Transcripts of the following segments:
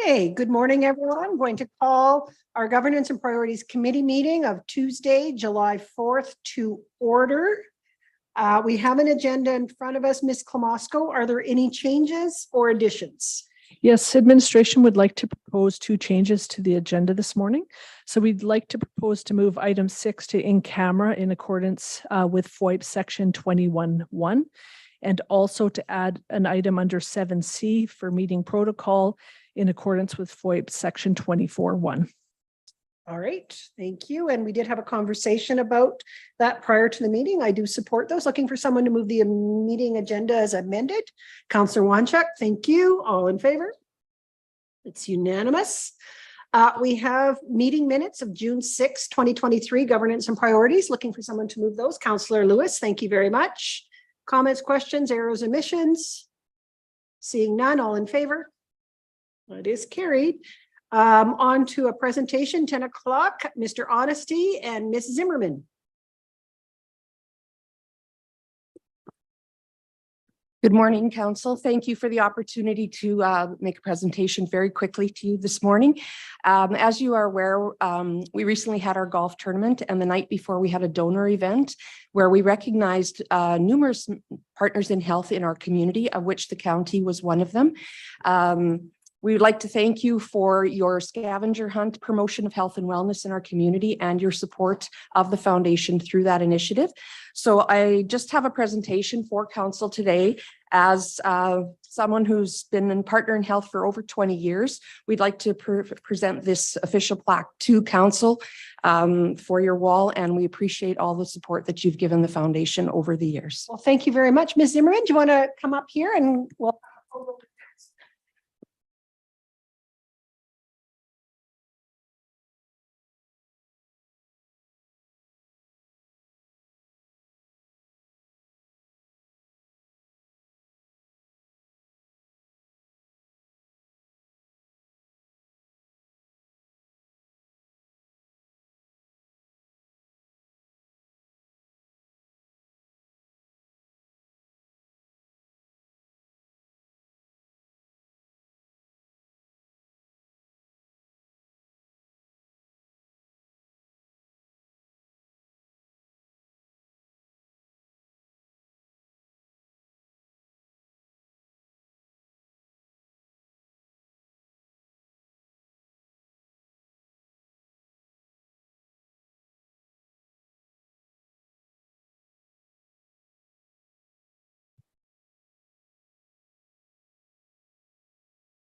Hey, good morning, everyone. I'm going to call our Governance and Priorities Committee meeting of Tuesday, July 4th to order. We have an agenda in front of us. Ms. Klamosko, are there any changes or additions? Yes, administration would like to propose 2 changes to the agenda this morning. So we'd like to propose to move item 6 to in camera in accordance with FOIP section 21.1, and also to add an item under 7C for meeting protocol in accordance with FOIP section 24.1. All right, thank you. And we did have a conversation about that prior to the meeting. I do support those. Looking for someone to move the meeting agenda as amended. Councillor Wanchuk, thank you. All in favor? It's unanimous. We have meeting minutes of June 6, 2023, Governance and Priorities. Looking for someone to move those. Councillor Lewis, thank you very much. Comments, questions, errors, omissions? Seeing none, all in favor? It is carried. On to a presentation, 10 o'clock, Mr. Honesty and Ms. Zimmerman. Good morning, Council. Thank you for the opportunity to make a presentation very quickly to you this morning. As you are aware, we recently had our golf tournament, and the night before we had a donor event where we recognized numerous partners in health in our community, of which the county was one of them. We would like to thank you for your scavenger hunt promotion of health and wellness in our community and your support of the foundation through that initiative. So I just have a presentation for council today. As someone who's been a partner in health for over 20 years, we'd like to present this official plaque to council for your wall, and we appreciate all the support that you've given the foundation over the years. Well, thank you very much. Ms. Zimmerman, do you want to come up here and we'll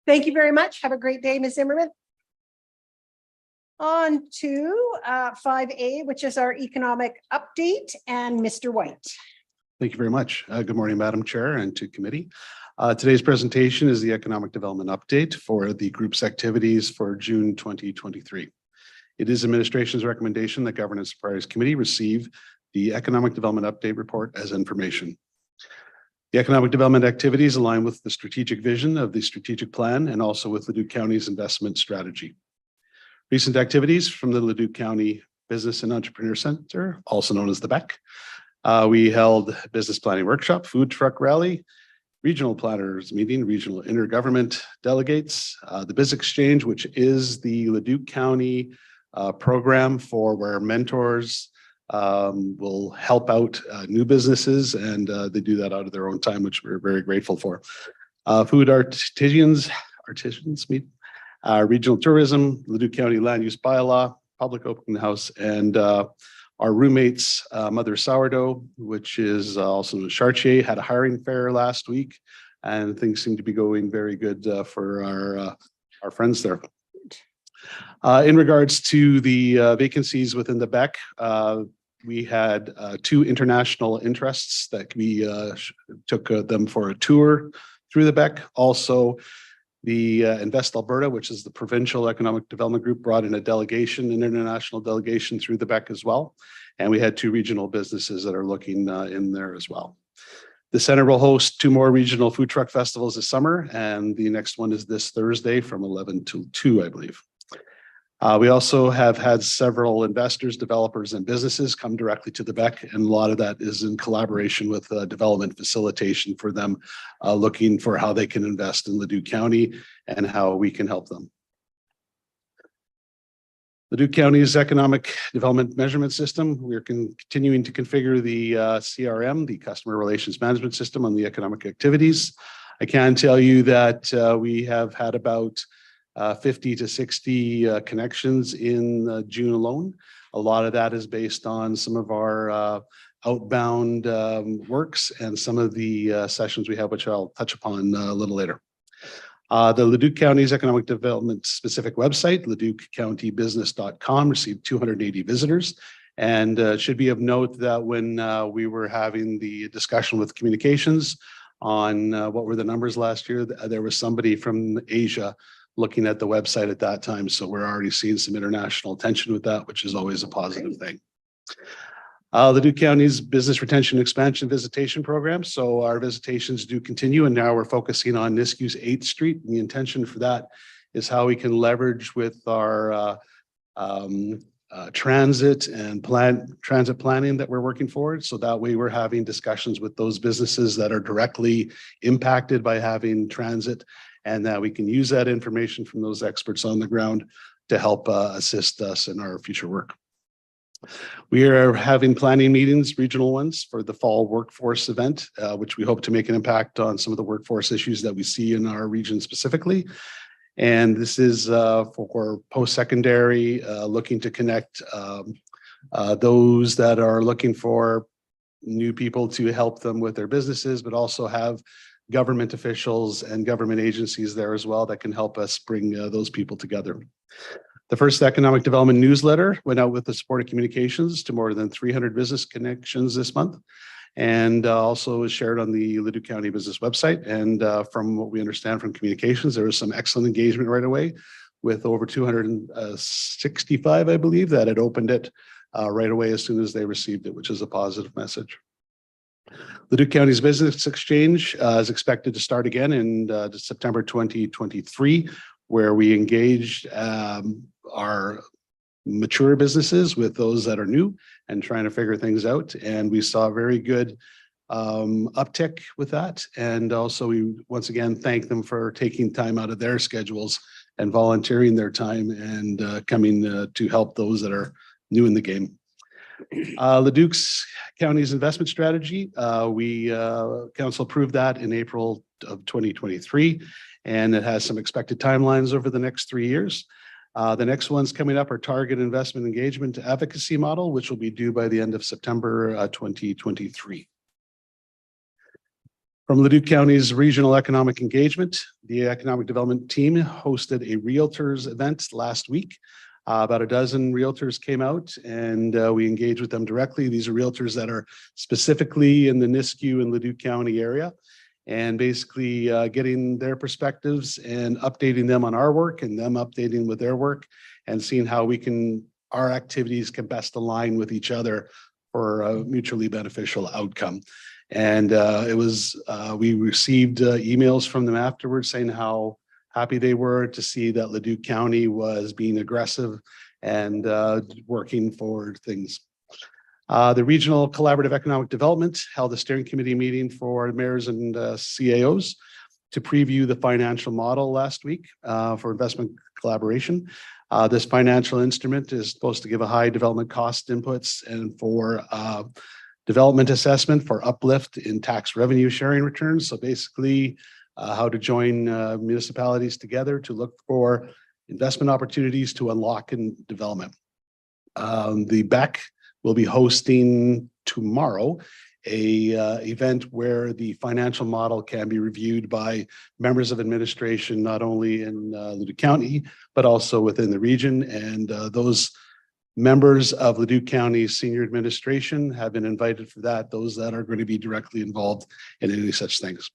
Thank you very much. Have a great day, Ms. Zimmerman. On to 5A, which is our economic update, and Mr. White. Thank you very much. Good morning, Madam Chair and to committee. Today's presentation is the economic development update for the group's activities for June 2023. It is administration's recommendation that Governance and Priorities Committee receive the economic development update report as information. The economic development activities align with the strategic vision of the strategic plan and also with Leduc County's investment strategy. Recent activities from the Leduc County Business and Entrepreneur Centre, also known as the BEC. We held a business planning workshop, food truck rally, regional planners meeting, regional intergovernment delegates, the Biz Exchange, which is the Leduc County program for where mentors will help out new businesses, and they do that out of their own time, which we're very grateful for. Food artisans meet, regional tourism, Leduc County land use bylaw, public open house, and our roommates, Mother Sourdough, which is also known as Chartier, had a hiring fair last week, and things seem to be going very good for our friends there. In regards to the vacancies within the BEC, we had 2 international interests that we took them for a tour through the BEC. Also, the Invest Alberta, which is the provincial economic development group, brought in a delegation, an international delegation through the BEC as well. And we had 2 regional businesses that are looking in there as well. The center will host 2 more regional food truck festivals this summer, and the next one is this Thursday from 11 to 2, I believe. We also have had several investors, developers, and businesses come directly to the BEC, and a lot of that is in collaboration with development facilitation for them, looking for how they can invest in Leduc County and how we can help them. Leduc County's economic development measurement system. We're continuing to configure the CRM, the customer relations management system, on the economic activities. I can tell you that we have had about 50 to 60 connections in June alone. A lot of that is based on some of our outbound works and some of the sessions we have, which I'll touch upon a little later. The Leduc County's economic development specific website, leduccountybusiness.com, received 280 visitors. And it should be of note that when we were having the discussion with communications on what were the numbers last year, there was somebody from Asia looking at the website at that time. So we're already seeing some international attention with that, which is always a positive thing. Leduc County's business retention expansion visitation program. So our visitations do continue, and now we're focusing on Nisku's 8th Street. And the intention for that is how we can leverage with our transit planning that we're working forward. So that way we're having discussions with those businesses that are directly impacted by having transit, and that we can use that information from those experts on the ground to help assist us in our future work. We are having planning meetings, regional ones, for the fall workforce event, which we hope to make an impact on some of the workforce issues that we see in our region specifically. And this is for post-secondary, looking to connect those that are looking for new people to help them with their businesses, but also have government officials and government agencies there as well that can help us bring those people together. The first economic development newsletter went out with the support of communications to more than 300 business connections this month, and also is shared on the Leduc County business website. And from what we understand from communications, there was some excellent engagement right away with over 265, I believe, that had opened it right away as soon as they received it, which is a positive message. Leduc County's Business Exchange is expected to start again in September 2023, where we engaged our mature businesses with those that are new and trying to figure things out. And we saw a very good uptick with that. And also we once again thank them for taking time out of their schedules and volunteering their time and coming to help those that are new in the game. Leduc County's investment strategy, council approved that in April of 2023, and it has some expected timelines over the next 3 years. The next ones coming up are target investment engagement advocacy model, which will be due by the end of September 2023. From Leduc County's regional economic engagement, the economic development team hosted a realtors event last week. About a dozen realtors came out, and we engaged with them directly. These are realtors that are specifically in the Nisku and Leduc County area, and basically getting their perspectives and updating them on our work and them updating with their work, and seeing how our activities can best align with each other for a mutually beneficial outcome. And we received emails from them afterwards saying how happy they were to see that Leduc County was being aggressive and working for things. The Regional Collaborative Economic Development held a steering committee meeting for mayors and CAOs to preview the financial model last week for investment collaboration. This financial instrument is supposed to give a high development cost inputs and for development assessment for uplift in tax revenue sharing returns. So basically, how to join municipalities together to look for investment opportunities to unlock in development. The BEC will be hosting tomorrow a event where the financial model can be reviewed by members of administration, not only in Leduc County, but also within the region. And those members of Leduc County senior administration have been invited for that, those that are going to be directly involved in any such things,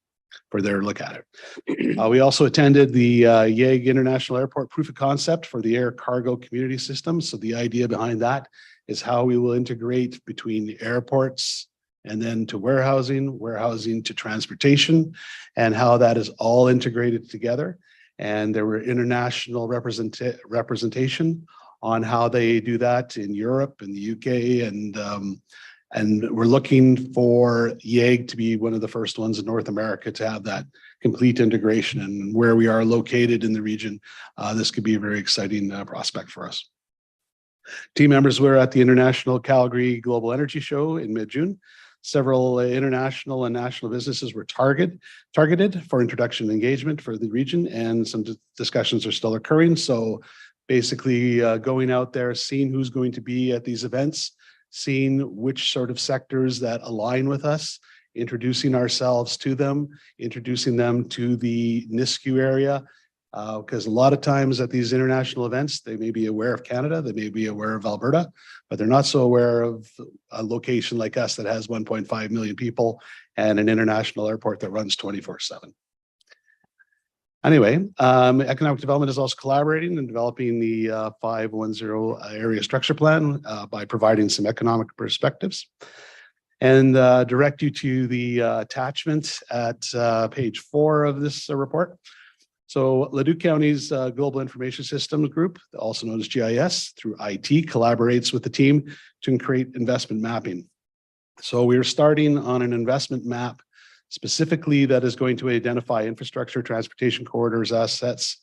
for their look at it. We also attended the Yeg International Airport proof of concept for the air cargo community system. So the idea behind that is how we will integrate between the airports and then to warehousing to transportation, and how that is all integrated together. And there were international representation on how they do that in Europe and the UK. And we're looking for YEG to be one of the first ones in North America to have that complete integration. And where we are located in the region, this could be a very exciting prospect for us. Team members were at the International Calgary Global Energy Show in mid-June. Several international and national businesses were targeted for introduction and engagement for the region, and some discussions are still occurring. So basically going out there, seeing who's going to be at these events, seeing which sort of sectors that align with us, introducing ourselves to them, introducing them to the NISQ area, because a lot of times at these international events, they may be aware of Canada, they may be aware of Alberta, but they're not so aware of a location like us that has 1.5 million people and an international airport that runs 24/7. Anyway, economic development is also collaborating and developing the 510 area structure plan by providing some economic perspectives. And direct you to the attachment at page 4 of this report. So Leduc County's Global Information Systems Group, also known as GIS, through IT, collaborates with the team to create investment mapping. So we're starting on an investment map specifically that is going to identify infrastructure, transportation corridors, assets,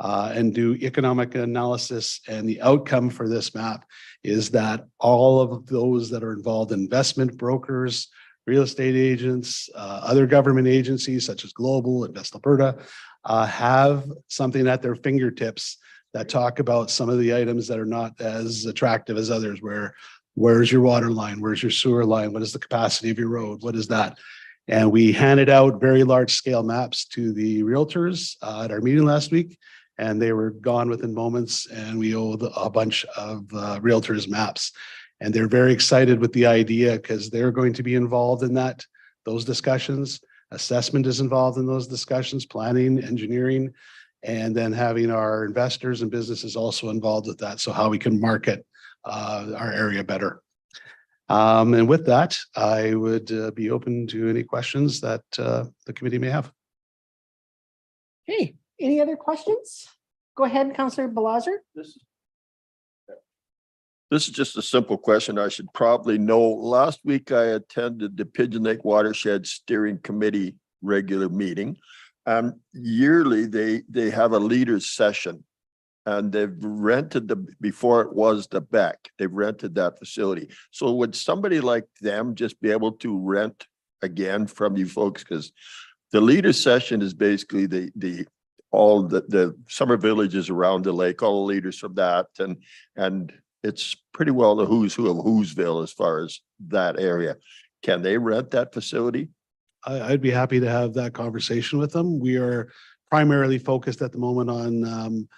and do economic analysis. And the outcome for this map is that all of those that are involved, investment brokers, real estate agents, other government agencies such as Global, Invest Alberta, have something at their fingertips that talk about some of the items that are not as attractive as others, where's your water line? Where's your sewer line? What is the capacity of your road? What is that? And we handed out very large scale maps to the realtors at our meeting last week, and they were gone within moments, and we owe a bunch of realtors maps. And they're very excited with the idea because they're going to be involved in those discussions. Assessment is involved in those discussions, planning, engineering, and then having our investors and businesses also involved with that. So how we can market our area better. And with that, I would be open to any questions that the committee may have. Hey, any other questions? Go ahead, Councillor Balazer. This is just a simple question I should probably know. Last week, I attended the Pigeon Lake Watershed Steering Committee regular meeting. Yearly, they have a leaders session, and they've rented before it was the Beck, they've rented that facility. So would somebody like them just be able to rent again from you folks? Because the leaders session is basically all the summer villages around the lake, all the leaders from that, and it's pretty well the who's who of Whoville as far as that area. Can they rent that facility? I'd be happy to have that conversation with them. We are primarily focused at the moment on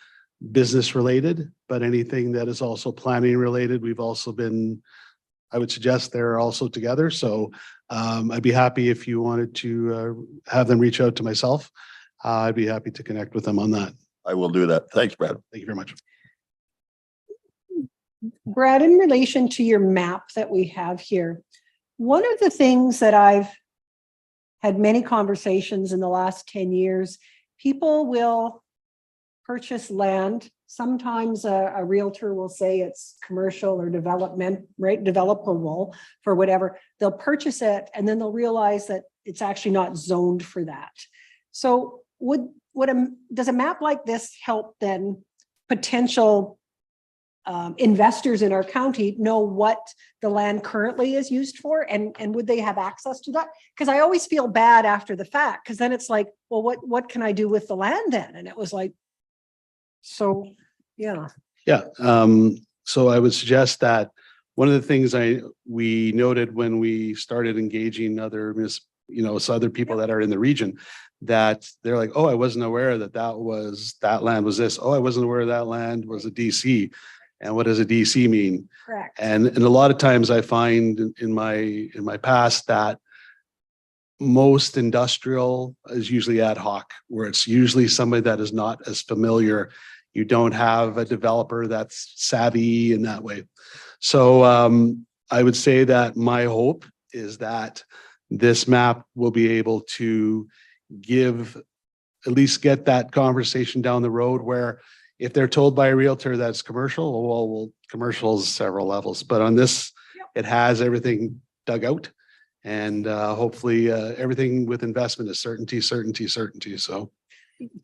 business related, but anything that is also planning related, we've also been, I would suggest they're also together. So I'd be happy if you wanted to have them reach out to myself. I'd be happy to connect with them on that. I will do that. Thanks, Brad. Thank you very much. Brad, in relation to your map that we have here, one of the things that I've had many conversations in the last 10 years, people will purchase land. Sometimes a realtor will say it's commercial or development, right? Developable for whatever. They'll purchase it and then they'll realize that it's actually not zoned for that. So does a map like this help then potential investors in our county know what the land currently is used for, and would they have access to that? Because I always feel bad after the fact, because then it's like, well, what can I do with the land then? And it was like, so yeah. So I would suggest that one of the things we noted when we started engaging other people that are in the region, that they're like, oh, I wasn't aware that land was this. Oh, I wasn't aware that land was a DC. And what does a DC mean? Correct. And a lot of times I find in my past that most industrial is usually ad hoc, where it's usually somebody that is not as familiar. You don't have a developer that's savvy in that way. So I would say that my hope is that this map will be able to give at least get that conversation down the road where if they're told by a realtor that's commercial, well, commercial is several levels, but on this, it has everything dug out. And hopefully everything with investment is certainty, certainty, certainty. So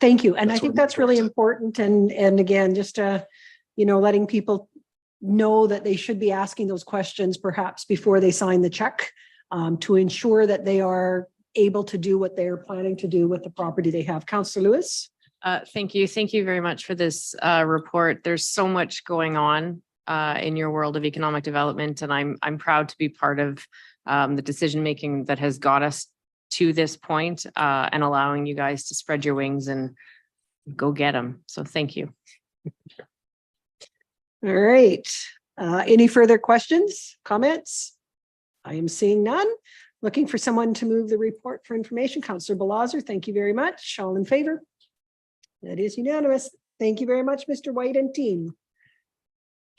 Thank you. And I That's think what I'm that's really towards. important. And again, just letting people know that they should be asking those questions perhaps before they sign the check, to ensure that they are able to do what they're planning to do with the property they have. Councillor Lewis? Thank you. Thank you very much for this report. There's so much going on in your world of economic development, and I'm proud to be part of the decision making that has got us to this point, and allowing you guys to spread your wings and go get them. So thank you. All right. Any further questions, comments? I am seeing none. Looking for someone to move the report for information. Councillor Balazer, thank you very much. All in favor? That is unanimous. Thank you very much, Mr. White and team.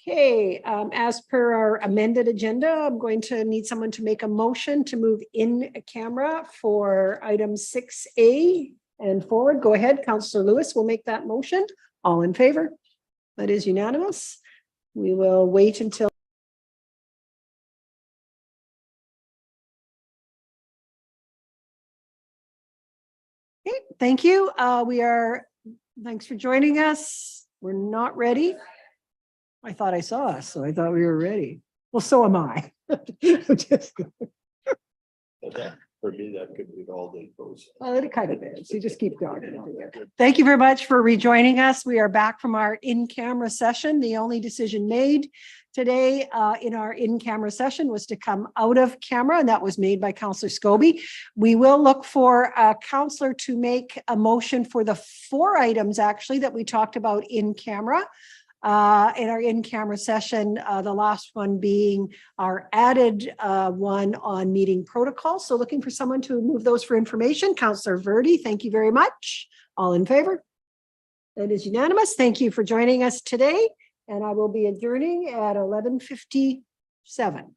Okay, as per our amended agenda, I'm going to need someone to make a motion to move in camera for item 6A and forward. Go ahead, Councillor Lewis will make that motion. All in favor? That is unanimous. We will wait until okay, thank you. Thanks for joining us. We're not ready. I thought I saw us, so I thought we were ready. Well, so am I. Just, For me, that could be all day post. well, it kind of is. You just keep going. Thank you very much for rejoining us. We are back from our in-camera session. The only decision made today in our in-camera session was to come out of camera, and that was made by Councillor Scobie. We will look for a councillor to make a motion for the 4 items actually that we talked about in camera. In our in-camera session, the last one being our added one on meeting protocol. So looking for someone to move those for information. Councillor Verdi, thank you very much. All in favor? That is unanimous. Thank you for joining us today. And I will be adjourning at 11:57.